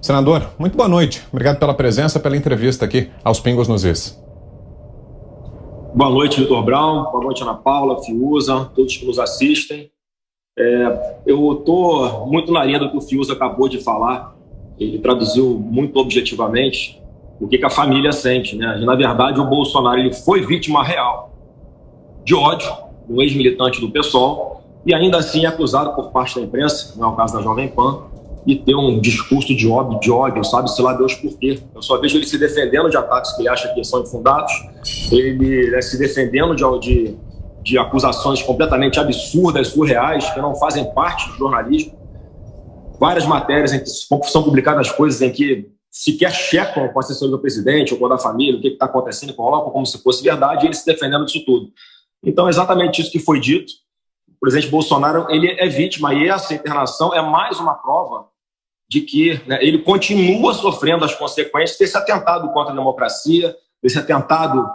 Senador, muito boa noite. Obrigado pela presença, pela entrevista aqui aos Pingos nos Is. Boa noite, Vitor Brown. Boa noite, Ana Paula, Fiuza, todos que nos assistem. Eu estou muito na linha do que o Fiuza acabou de falar. Ele traduziu muito objetivamente o que a família sente, né? E, na verdade, o Bolsonaro ele foi vítima real de ódio, um ex-militante do PSOL, e ainda assim é acusado por parte da imprensa, não é o caso da Jovem Pan, e ter um discurso de ódio, sabe-se lá Deus por quê. Eu só vejo ele se defendendo de ataques que ele acha que são infundados, ele se defendendo de acusações completamente absurdas, surreais, que não fazem parte do jornalismo. Várias matérias em que são publicadas coisas em que sequer checam com a assessoria do presidente ou com a da família, o que está acontecendo, colocam como se fosse verdade, e ele se defendendo disso tudo. Então, é exatamente isso que foi dito. O presidente Bolsonaro ele é vítima, e essa internação é mais uma prova de que, né, ele continua sofrendo as consequências desse atentado contra a democracia, desse atentado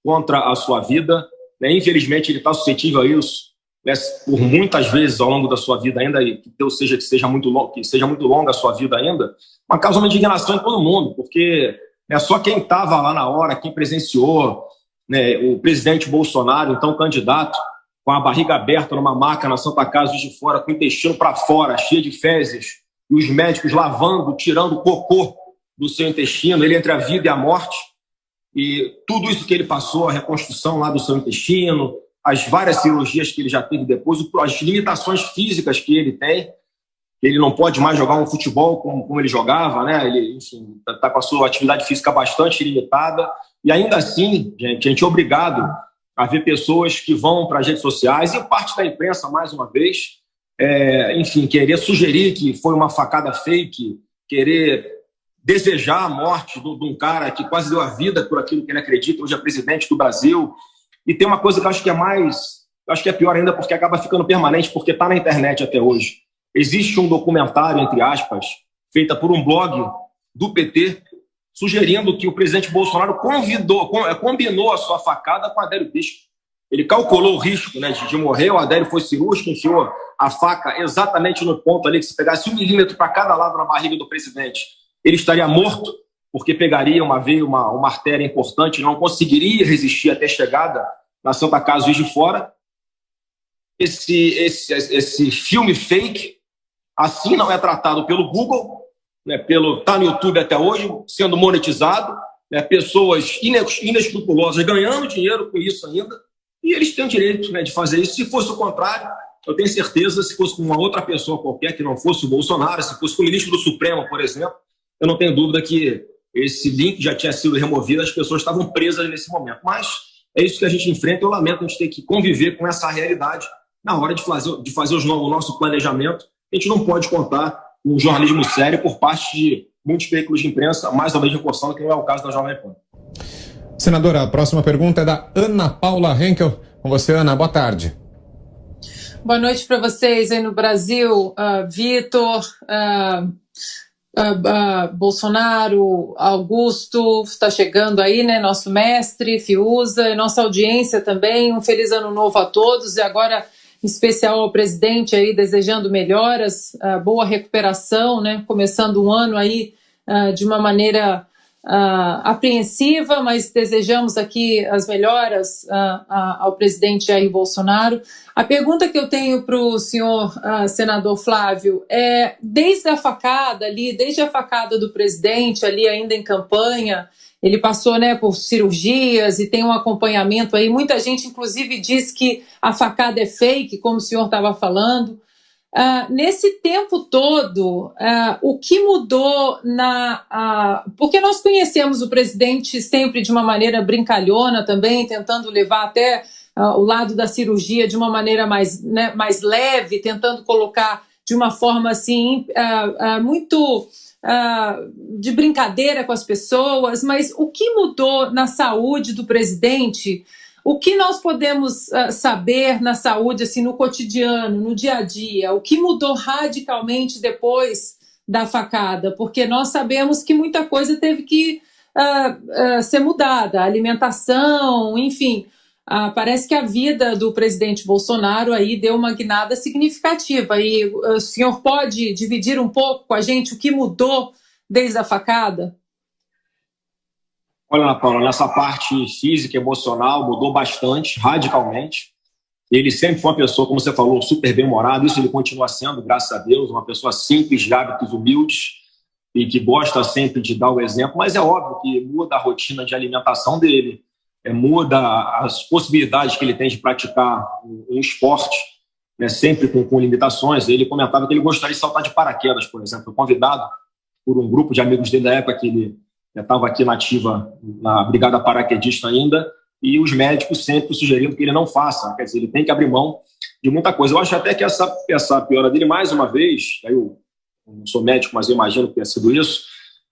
contra a sua vida. Né? Infelizmente, ele está suscetível a isso, né, por muitas vezes ao longo da sua vida ainda, e que Deus seja que seja muito longa a sua vida ainda, mas causa uma indignação em todo mundo, porque é só quem estava lá na hora, quem presenciou, né, o presidente Bolsonaro, então candidato, com a barriga aberta numa maca na Santa Casa de Fora, com o intestino para fora, cheio de fezes, e os médicos lavando, tirando o cocô do seu intestino, ele entre a vida e a morte, e tudo isso que ele passou, a reconstrução lá do seu intestino, as várias cirurgias que ele já teve depois, as limitações físicas que ele tem, ele não pode mais jogar um futebol como ele jogava, né? Ele, enfim, está com a sua atividade física bastante limitada, e ainda assim, a gente é obrigado a ver pessoas que vão para as redes sociais, e parte da imprensa, mais uma vez, enfim, querer sugerir que foi uma facada fake, querer desejar a morte de um cara que quase deu a vida por aquilo que ele acredita, hoje é presidente do Brasil. E tem uma coisa que eu acho que é pior ainda, porque acaba ficando permanente, porque está na internet até hoje. Existe um documentário, entre aspas, feito por um blog do PT, sugerindo que o presidente Bolsonaro combinou a sua facada com Adélio Bispo. Ele calculou o risco, né, de morrer, o Adélio foi cirúrgico, enfiou a faca exatamente no ponto ali, que se pegasse 1 milímetro para cada lado na barriga do presidente, ele estaria morto, porque pegaria uma veia, uma artéria importante, não conseguiria resistir até a chegada na Santa Casa de Fora. Esse filme fake, assim não é tratado pelo Google, né, tá no YouTube até hoje, sendo monetizado, né, pessoas inescrupulosas ganhando dinheiro com isso ainda, e eles têm o direito, né, de fazer isso. Se fosse o contrário, eu tenho certeza, se fosse com uma outra pessoa qualquer, que não fosse o Bolsonaro, se fosse com o ministro do Supremo, por exemplo, eu não tenho dúvida que esse link já tinha sido removido, as pessoas estavam presas nesse momento. Mas é isso que a gente enfrenta, eu lamento a gente ter que conviver com essa realidade na hora de fazer o nosso planejamento. A gente não pode contar com um jornalismo sério por parte de muitos veículos de imprensa, mais ou menos reforçando que não é o caso da Jovem Pan. Senadora, a próxima pergunta é da Ana Paula Henkel. Com você, Ana, boa tarde. Boa noite para vocês aí no Brasil, Vitor, Bolsonaro, Augusto, está chegando aí, né, nosso mestre, Fiuza, e nossa audiência também. Um feliz ano novo a todos, e agora em especial ao presidente aí, desejando melhoras, boa recuperação, né, começando um ano aí de uma maneira apreensiva, mas desejamos aqui as melhoras ao presidente Jair Bolsonaro. A pergunta que eu tenho para o senhor senador Flávio é, desde a facada do presidente ali ainda em campanha, ele passou, né, por cirurgias e tem um acompanhamento aí, muita gente inclusive diz que a facada é fake, como o senhor estava falando. Nesse tempo todo, o que mudou porque nós conhecemos o presidente sempre de uma maneira brincalhona também, tentando levar até o lado da cirurgia de uma maneira mais, né, mais leve, tentando colocar de uma forma assim, muito de brincadeira com as pessoas, mas o que mudou na saúde do presidente? O que nós podemos saber na saúde, assim, no cotidiano, no dia a dia? O que mudou radicalmente depois da facada? Porque nós sabemos que muita coisa teve que ser mudada, a alimentação, enfim. Parece que a vida do presidente Bolsonaro aí deu uma guinada significativa. E o senhor pode dividir um pouco com a gente o que mudou desde a facada? Olha, Ana Paula, nessa parte física e emocional mudou bastante, radicalmente. Ele sempre foi uma pessoa, como você falou, super bem-humorado. Isso ele continua sendo, graças a Deus, uma pessoa simples, de hábitos humildes e que gosta sempre de dar o exemplo. Mas é óbvio que muda a rotina de alimentação dele, muda as possibilidades que ele tem de praticar um esporte, né, sempre com limitações. Ele comentava que ele gostaria de saltar de paraquedas, por exemplo. Foi convidado por um grupo de amigos dele da época que ele estava aqui na ativa, na Brigada Paraquedista ainda, e os médicos sempre sugerindo que ele não faça. Quer dizer, ele tem que abrir mão de muita coisa. Eu acho até que essa piora dele, mais uma vez, eu não sou médico, mas eu imagino que tenha sido isso,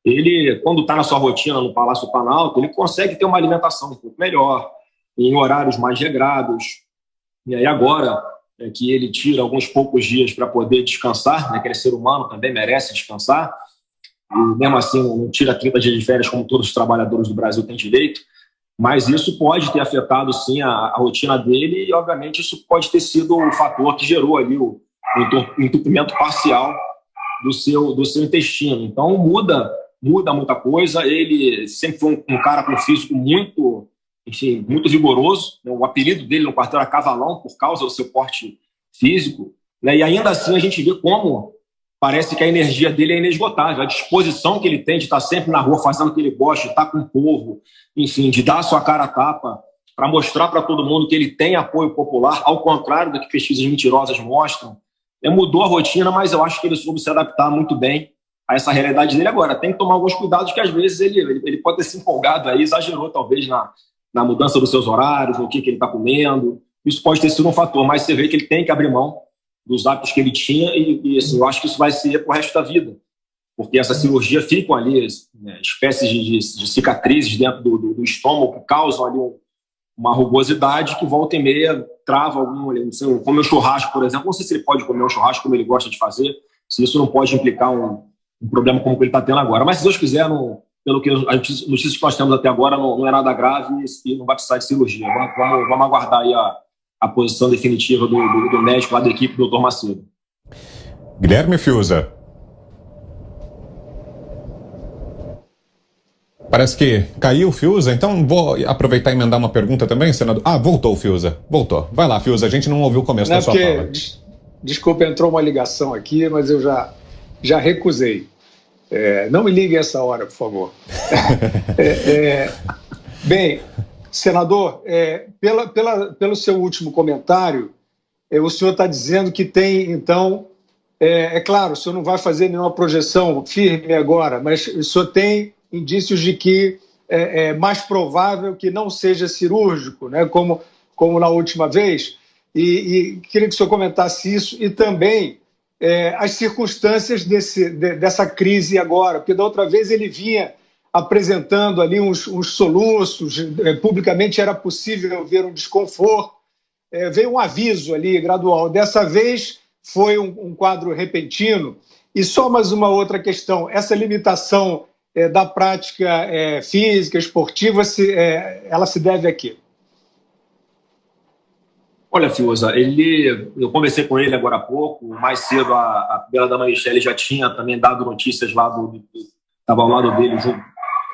ele, quando está na sua rotina no Palácio do Planalto, ele consegue ter uma alimentação um pouco melhor, em horários mais regrados. E aí agora que ele tira alguns poucos dias para poder descansar, né, que ele é ser humano, também merece descansar, e mesmo assim não tira 30 dias de férias como todos os trabalhadores do Brasil têm direito, mas isso pode ter afetado sim a rotina dele e obviamente isso pode ter sido o fator que gerou ali o entupimento parcial do seu intestino. Então muda muita coisa. Ele sempre foi um cara com físico muito, enfim, muito vigoroso, né? O apelido dele no quartel era Cavalão por causa do seu porte físico, né? E ainda assim a gente vê como parece que a energia dele é inesgotável, a disposição que ele tem de estar sempre na rua fazendo o que ele gosta, de estar com o povo, enfim, de dar a sua cara a tapa para mostrar para todo mundo que ele tem apoio popular, ao contrário do que pesquisas mentirosas mostram. Mudou a rotina, mas eu acho que ele soube se adaptar muito bem a essa realidade dele agora. Tem que tomar alguns cuidados, que às vezes ele pode ter se empolgado aí, exagerou talvez na mudança dos seus horários, no que ele está comendo. Isso pode ter sido um fator, mas você vê que ele tem que abrir mão dos hábitos que ele tinha e assim, eu acho que isso vai ser para o resto da vida, porque essa cirurgia ficam ali, né, espécies de cicatrizes dentro do estômago que causam ali uma rugosidade que volta e meia trava algum, come um churrasco, por exemplo, não sei se ele pode comer um churrasco como ele gosta de fazer, se isso não pode implicar um problema como ele está tendo agora, mas se Deus quiser, pelo que as notícias que nós temos até agora, não é nada grave e não vai precisar de cirurgia. Vamos aguardar aí a posição definitiva do médico lá da equipe, do Dr. Macedo. Guilherme Fiuza. Parece que caiu o Fiuza, então vou aproveitar e emendar uma pergunta também, senador. Voltou o Fiuza, voltou. Vai lá, Fiuza, a gente não ouviu o começo da sua fala. Desculpa, entrou uma ligação aqui, mas eu já recusei. Não me ligue essa hora, por favor. Bem, senador, pelo seu último comentário, o senhor está dizendo que tem, então, claro, o senhor não vai fazer nenhuma projeção firme agora, mas o senhor tem indícios de que é mais provável que não seja cirúrgico, né, como na última vez, e queria que o senhor comentasse isso e também as circunstâncias dessa crise agora, porque da outra vez ele vinha apresentando ali uns soluços, publicamente era possível ver um desconforto, veio um aviso ali gradual. Dessa vez foi um quadro repentino. E só mais uma outra questão, essa limitação da prática física, esportiva, ela se deve a quê? Olha, Fiuza, eu conversei com ele agora há pouco, mais cedo a primeira-dama Michele já tinha também dado notícias lá estava ao lado dele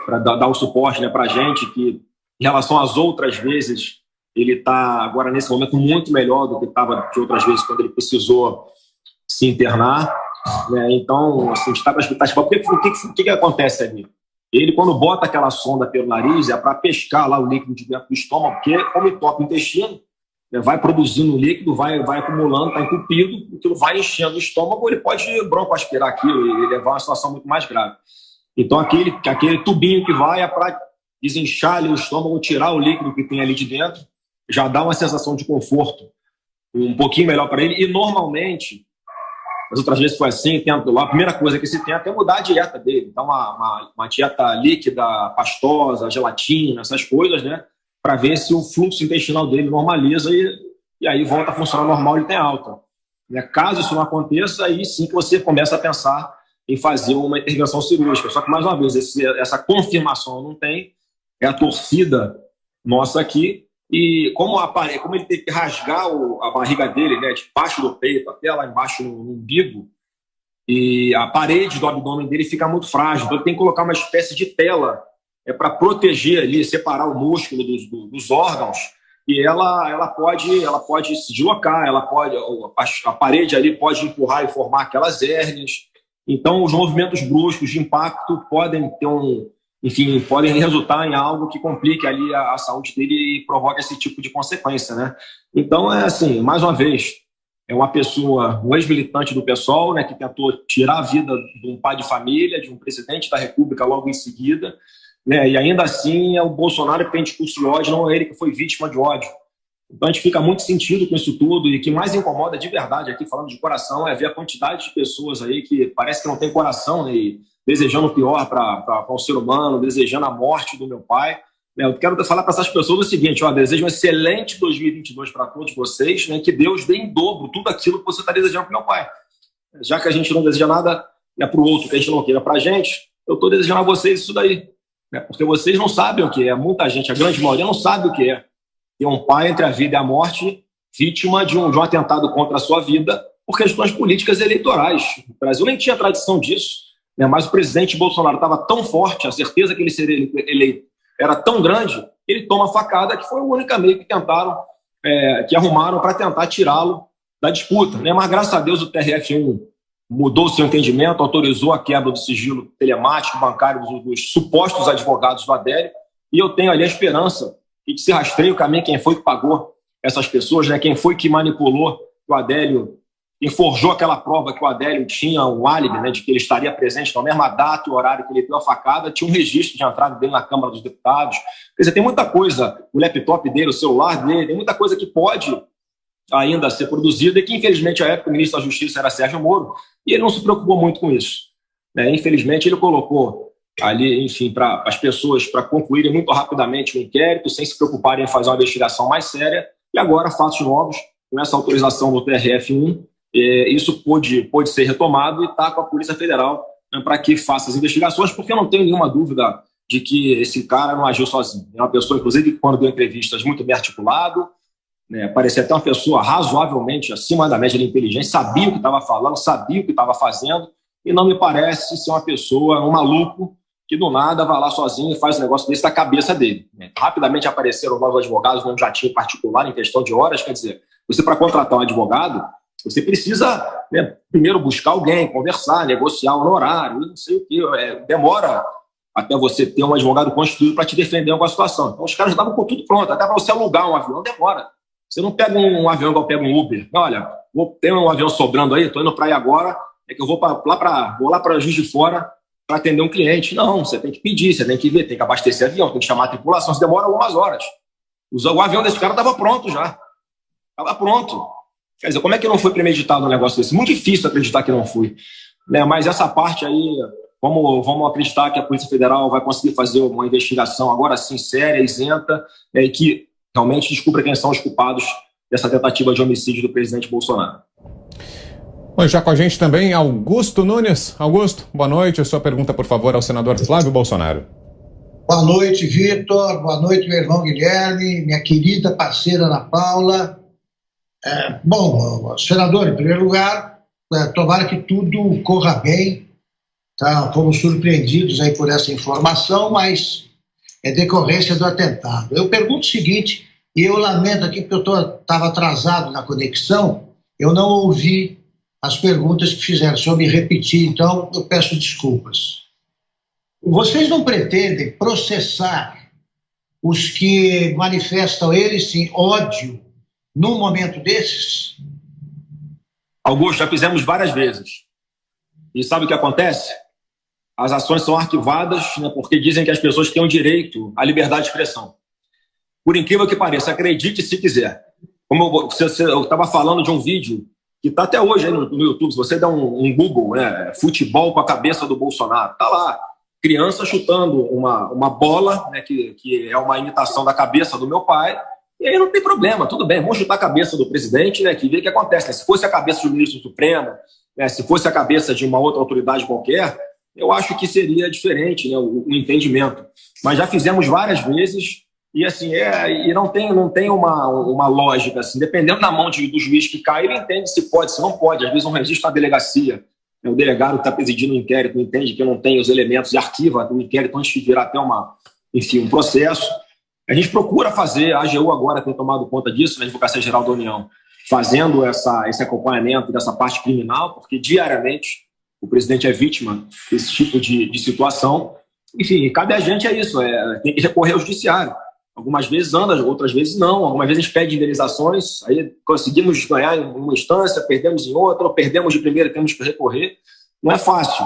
para dar o suporte, né, para a gente, que em relação às outras vezes, ele está agora nesse momento muito melhor do que estava de outras vezes quando ele precisou se internar, né? Então, assim, a gente está para escutar. O que acontece ali? Ele, quando bota aquela sonda pelo nariz, é para pescar lá o líquido de dentro do estômago, porque como toca o intestino, né, vai produzindo líquido, vai acumulando, está entupido, aquilo vai enchendo o estômago, ele pode broncoaspirar aquilo e levar a uma situação muito mais grave. Então, aquele tubinho que vai é para desinchar ali o estômago, tirar o líquido que tem ali de dentro, já dá uma sensação de conforto um pouquinho melhor para ele. E, normalmente, as outras vezes foi assim, a primeira coisa que se tenta é mudar a dieta dele. Então, uma dieta líquida, pastosa, gelatina, essas coisas, né? Para ver se o fluxo intestinal dele normaliza e aí volta a funcionar normal, ele tem alta. Né? Caso isso não aconteça, aí sim que você começa a pensar em fazer uma intervenção cirúrgica. Só que, mais uma vez, essa confirmação não tem, é a torcida nossa aqui, e como ele tem que rasgar a barriga dele, né, de baixo do peito até lá embaixo no umbigo, e a parede do abdômen dele fica muito frágil, então ele tem que colocar uma espécie de tela para proteger ali, separar o músculo dos órgãos, e ela pode se deslocar, a parede ali pode empurrar e formar aquelas hérnias. Então, os movimentos bruscos de impacto podem podem resultar em algo que complique ali a saúde dele e provoque esse tipo de consequência, né? Então, mais uma vez, é uma pessoa, um ex-militante do PSOL, né, que tentou tirar a vida de um pai de família, de um presidente da República logo em seguida, né, e ainda assim é o Bolsonaro que tem discurso de ódio, não é ele que foi vítima de ódio. Então a gente fica muito sentido com isso tudo, e o que mais incomoda de verdade aqui, falando de coração, é ver a quantidade de pessoas aí que parece que não tem coração, né, e desejando o pior para o ser humano, desejando a morte do meu pai. Eu quero falar para essas pessoas o seguinte: desejo um excelente 2022 para todos vocês, né, que Deus dê em dobro tudo aquilo que você está desejando para o meu pai. Já que a gente não deseja nada para o outro que a gente não queira para a gente, eu estou desejando a vocês isso daí. Porque vocês não sabem o que é, muita gente, a grande maioria, não sabe o que é ter um pai entre a vida e a morte, vítima de um atentado contra a sua vida por questões políticas e eleitorais. O Brasil nem tinha tradição disso, né, mas o presidente Bolsonaro estava tão forte, a certeza que ele seria eleito era tão grande, ele toma a facada, que foi o único meio que tentaram, que arrumaram para tentar tirá-lo da disputa, né? Mas graças a Deus o TRF1 mudou o seu entendimento, autorizou a quebra do sigilo telemático bancário dos supostos advogados do Adélio, e eu tenho ali a esperança que se rastreie o caminho, quem foi que pagou essas pessoas, né? Quem foi que manipulou o Adélio, quem forjou aquela prova que o Adélio tinha um álibi, né, de que ele estaria presente na mesma data e horário que ele deu a facada, tinha um registro de entrada dele na Câmara dos Deputados. Quer dizer, tem muita coisa, o laptop dele, o celular dele, tem muita coisa que pode ainda ser produzida e que, infelizmente, à época o ministro da Justiça era Sérgio Moro, e ele não se preocupou muito com isso, né? Infelizmente, ele colocou ali, enfim, para as pessoas para concluírem muito rapidamente o inquérito, sem se preocuparem em fazer uma investigação mais séria, e agora, fatos novos, com essa autorização do TRF1, isso pôde ser retomado e está com a Polícia Federal, né, para que faça as investigações, porque eu não tenho nenhuma dúvida de que esse cara não agiu sozinho. É uma pessoa, inclusive, que quando deu entrevistas, muito bem articulado, né, parecia até uma pessoa razoavelmente acima da média de inteligência, sabia o que estava falando, sabia o que estava fazendo, e não me parece ser uma pessoa, um maluco, que do nada vai lá sozinho e faz um negócio desse da cabeça dele, né? Rapidamente apareceram novos advogados num jatinho particular em questão de horas. Quer dizer, você, para contratar um advogado, você precisa, né, primeiro buscar alguém, conversar, negociar um horário, não sei o que, demora até você ter um advogado constituído para te defender em alguma situação. Então os caras estavam com tudo pronto, até para você alugar um avião demora. Você não pega um avião igual pega um Uber. Olha, tem um avião sobrando aí, estou indo para aí agora, é que eu vou lá para Juiz de Fora para atender um cliente. Não, você tem que pedir, você tem que ver, tem que abastecer avião, tem que chamar a tripulação, isso demora algumas horas. O avião desse cara estava pronto já. Estava pronto. Quer dizer, como é que não foi premeditado um negócio desse? Muito difícil acreditar que não foi, né? Mas essa parte aí, vamos acreditar que a Polícia Federal vai conseguir fazer uma investigação agora sim séria, isenta, e que realmente descubra quem são os culpados dessa tentativa de homicídio do presidente Bolsonaro. Bom, já com a gente também Augusto Nunes. Augusto, boa noite. A sua pergunta, por favor, ao senador Flávio Bolsonaro. Boa noite, Vitor. Boa noite, meu irmão Guilherme, minha querida parceira Ana Paula. Bom, senador, em primeiro lugar, tomara que tudo corra bem. Tá? Fomos surpreendidos aí por essa informação, mas é decorrência do atentado. Eu pergunto o seguinte, e eu lamento aqui porque eu estava atrasado na conexão, eu não ouvi as perguntas que fizeram, se eu me repetir, então eu peço desculpas. Vocês não pretendem processar os que manifestam, eles sim, ódio num momento desses? Augusto, já fizemos várias vezes. E sabe o que acontece? As ações são arquivadas, né, porque dizem que as pessoas têm o direito à liberdade de expressão. Por incrível que pareça, acredite se quiser. Como eu estava falando de um vídeo que está até hoje aí no YouTube, se você der um Google, né, futebol com a cabeça do Bolsonaro, está lá, criança chutando uma bola, né, que é uma imitação da cabeça do meu pai, e aí não tem problema, tudo bem, vamos chutar a cabeça do presidente, né, que vê o que acontece. Né? Se fosse a cabeça do ministro Supremo, né, se fosse a cabeça de uma outra autoridade qualquer, eu acho que seria diferente, né, o entendimento. Mas já fizemos várias vezes, e assim, e não tem uma lógica, assim, dependendo da mão do juiz que cai, ele entende se pode, se não pode, às vezes um registro na delegacia O delegado que está presidindo o inquérito entende que não tem os elementos e arquiva o inquérito antes de virar até um processo. A gente procura fazer, a AGU agora tem tomado conta disso, na Advocacia Geral da União, fazendo esse acompanhamento dessa parte criminal, porque diariamente o presidente é vítima desse tipo de situação. Enfim, cabe a gente isso, tem que recorrer ao judiciário. Algumas vezes anda, outras vezes não. Algumas vezes a gente pede indenizações, aí conseguimos ganhar em uma instância, perdemos em outra, ou perdemos de primeira e temos que recorrer. Não é fácil.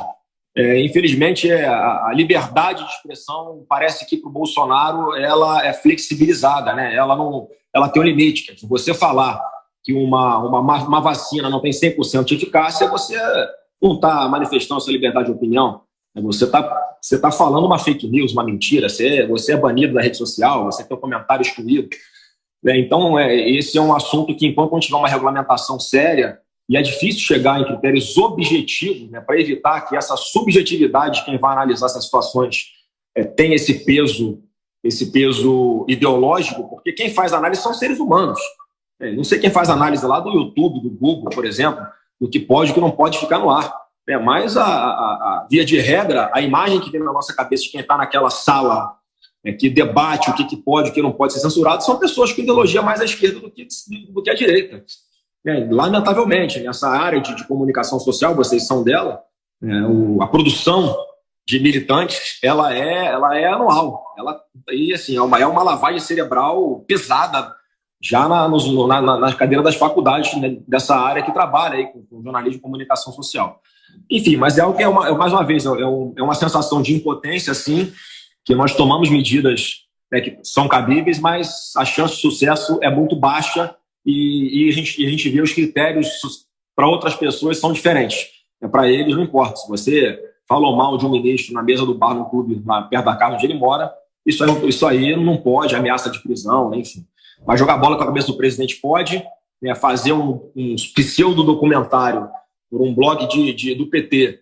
Infelizmente, a liberdade de expressão parece que para o Bolsonaro ela é flexibilizada, né? Ela tem um limite. Se você falar que uma vacina não tem 100% de eficácia, você não está manifestando sua liberdade de opinião. Você está falando uma fake news, uma mentira, você é banido da rede social, você tem um comentário excluído. Então, esse é um assunto que, enquanto não tiver uma regulamentação séria, e é difícil chegar em critérios objetivos, né, para evitar que essa subjetividade de quem vai analisar essas situações tenha esse peso ideológico, porque quem faz análise são seres humanos. Não sei quem faz análise lá do YouTube, do Google, por exemplo, do que pode e o que não pode ficar no ar. Mas, via de regra, a imagem que vem na nossa cabeça de quem está naquela sala que debate o que pode e o que não pode ser censurado são pessoas com ideologia mais à esquerda do que à direita. Lamentavelmente, nessa área de comunicação social, vocês são dela, a produção de militantes ela é anual. É uma lavagem cerebral pesada já na cadeira das faculdades, né, dessa área que trabalha aí com jornalismo e comunicação social. Enfim, mas é algo que mais uma vez, é uma sensação de impotência, sim, que nós tomamos medidas, né, que são cabíveis, mas a chance de sucesso é muito baixa e a gente vê os critérios para outras pessoas são diferentes. Para eles não importa. Se você falou mal de um ministro na mesa do bar no clube, perto da casa onde ele mora, isso aí não pode, ameaça de prisão, né, enfim. Mas jogar bola com a cabeça do presidente pode, né, fazer um pseudo-documentário por um blog do PT,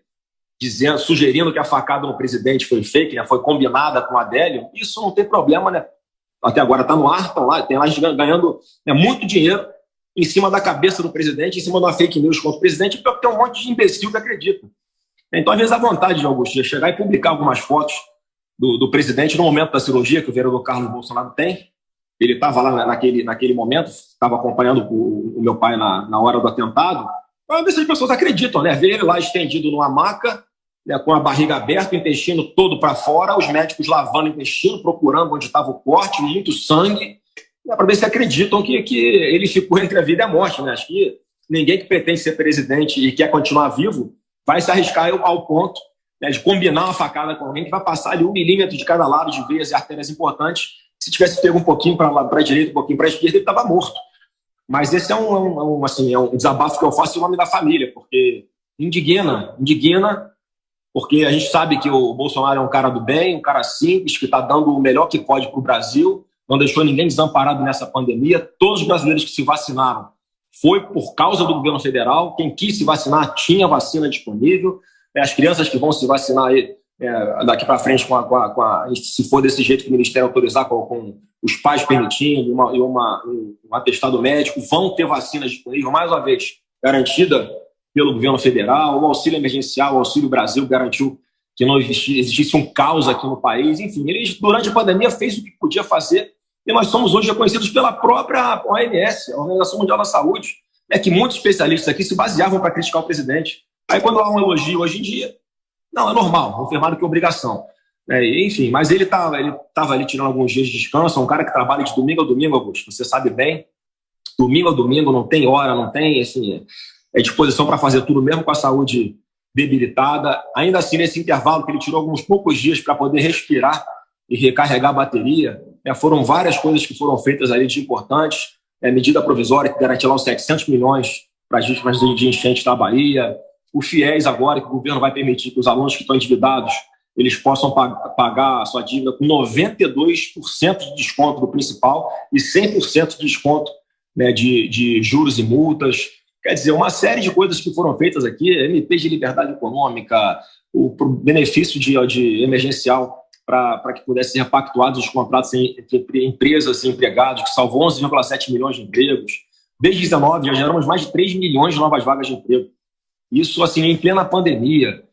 sugerindo que a facada no presidente foi fake, né, foi combinada com o Adélio, isso não tem problema, né? Até agora está no ar, estão lá, tem lá ganhando muito dinheiro em cima da cabeça do presidente, em cima de uma fake news contra o presidente, porque tem um monte de imbecil que acredita. Então, às vezes, a vontade de Augusto chegar e publicar algumas fotos do presidente no momento da cirurgia que o vereador Carlos Bolsonaro tem. Ele estava lá naquele momento, estava acompanhando o meu pai na hora do atentado, para ver se as pessoas acreditam, né? Ver ele lá estendido numa maca, né, com a barriga aberta, o intestino todo para fora, os médicos lavando o intestino, procurando onde estava o corte, muito sangue, né, para ver se acreditam que ele ficou entre a vida e a morte. Né? Acho que ninguém que pretende ser presidente e quer continuar vivo vai se arriscar ao ponto, né, de combinar uma facada com alguém que vai passar ali 1 milímetro de cada lado de veias e artérias importantes. Se tivesse pego um pouquinho para a direita, um pouquinho para a esquerda, ele estava morto. Mas esse é um desabafo que eu faço em nome da família, porque indigna, porque a gente sabe que o Bolsonaro é um cara do bem, um cara simples, que está dando o melhor que pode para o Brasil, não deixou ninguém desamparado nessa pandemia. Todos os brasileiros que se vacinaram foi por causa do governo federal. Quem quis se vacinar tinha vacina disponível. As crianças que vão se vacinar aí, daqui para frente, se for desse jeito que o Ministério autorizar, com os pais permitindo, um atestado médico, vão ter vacinas disponíveis, mais uma vez, garantida pelo governo federal. O auxílio emergencial, o Auxílio Brasil, garantiu que não existisse um caos aqui no país. Enfim, eles, durante a pandemia, fez o que podia fazer e nós somos hoje reconhecidos pela própria OMS, a Organização Mundial da Saúde, que muitos especialistas aqui se baseavam para criticar o presidente. Aí, quando há um elogio hoje em dia, não, é normal, confirmado que é obrigação. Enfim, mas ele estava ali tirando alguns dias de descanso, é um cara que trabalha de domingo a domingo, Augusto, você sabe bem, domingo a domingo, não tem hora, não tem, assim, disposição para fazer tudo, mesmo com a saúde debilitada. Ainda assim, nesse intervalo, que ele tirou alguns poucos dias para poder respirar e recarregar a bateria, foram várias coisas que foram feitas ali de importantes, medida provisória que garante lá os 700 milhões para as vítimas de enchente da Bahia, o FIES agora, que o governo vai permitir que os alunos que estão endividados eles possam pagar a sua dívida com 92% de desconto do principal e 100% de desconto, né, de juros e multas. Quer dizer, uma série de coisas que foram feitas aqui, MP de liberdade econômica, o benefício de emergencial para que pudessem ser repactuados os contratos entre empresas e empregados, que salvou 11,7 milhões de empregos. Desde 2019, já geramos mais de 3 milhões de novas vagas de emprego. Isso, assim, em plena pandemia.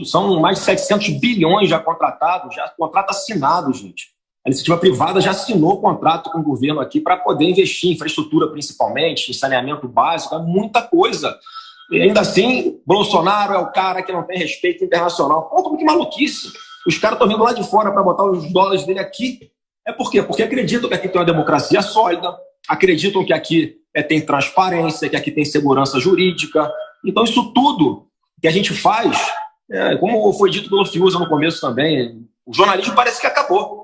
São mais de 700 bilhões já contratados, já contrato assinado, gente. A iniciativa privada já assinou contrato com o governo aqui para poder investir em infraestrutura, principalmente, em saneamento básico, é muita coisa. E ainda assim, Bolsonaro é o cara que não tem respeito internacional. Pô, como que maluquice! Os caras estão vindo lá de fora para botar os dólares dele aqui. É por quê? Porque acreditam que aqui tem uma democracia sólida, acreditam que aqui tem transparência, que aqui tem segurança jurídica. Então, isso tudo que a gente faz, como foi dito pelo Fiuza no começo também, o jornalismo parece que acabou.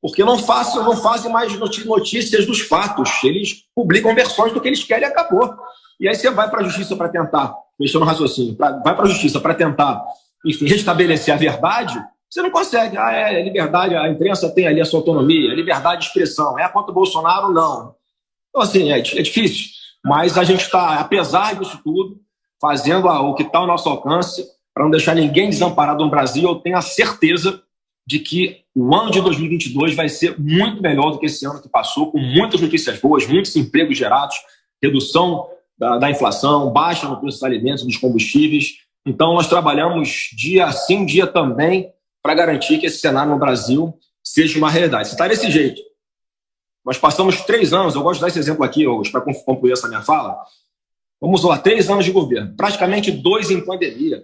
Porque não fazem mais notícias dos fatos. Eles publicam versões do que eles querem e acabou. E aí você vai para a justiça para tentar, mexendo no raciocínio, vai para a justiça para tentar, enfim, restabelecer a verdade, você não consegue. É liberdade, a imprensa tem ali a sua autonomia, liberdade de expressão. É contra o Bolsonaro? Não. Então, assim, é difícil. Mas a gente está, apesar disso tudo, fazendo o que está ao nosso alcance para não deixar ninguém desamparado no Brasil. Eu tenho a certeza de que o ano de 2022 vai ser muito melhor do que esse ano que passou, com muitas notícias boas, muitos empregos gerados, redução da inflação, baixa no preço dos alimentos, dos combustíveis. Então, nós trabalhamos dia sim, dia também, para garantir que esse cenário no Brasil seja uma realidade. Se está desse jeito, nós passamos 3 anos, eu gosto de dar esse exemplo aqui, para concluir essa minha fala, vamos lá, 3 anos de governo, praticamente 2 em pandemia.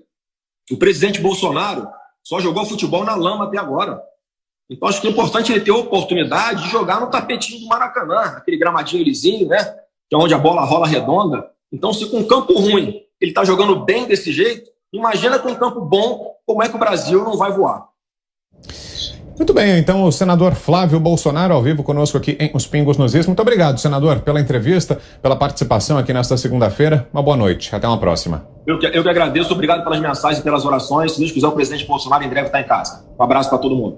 O presidente Bolsonaro só jogou futebol na lama até agora. Então, acho que é importante ele ter a oportunidade de jogar no tapetinho do Maracanã, aquele gramadinho lisinho, né? Que é onde a bola rola redonda. Então, se com um campo ruim ele está jogando bem desse jeito, imagina com um campo bom, como é que o Brasil não vai voar. Muito bem, então o senador Flávio Bolsonaro ao vivo conosco aqui em Os Pingos nos Is. Muito obrigado, senador, pela entrevista, pela participação aqui nesta segunda-feira. Uma boa noite, até uma próxima. Eu que agradeço, obrigado pelas mensagens e pelas orações. Se Deus quiser, o presidente Bolsonaro em breve está em casa. Um abraço para todo mundo.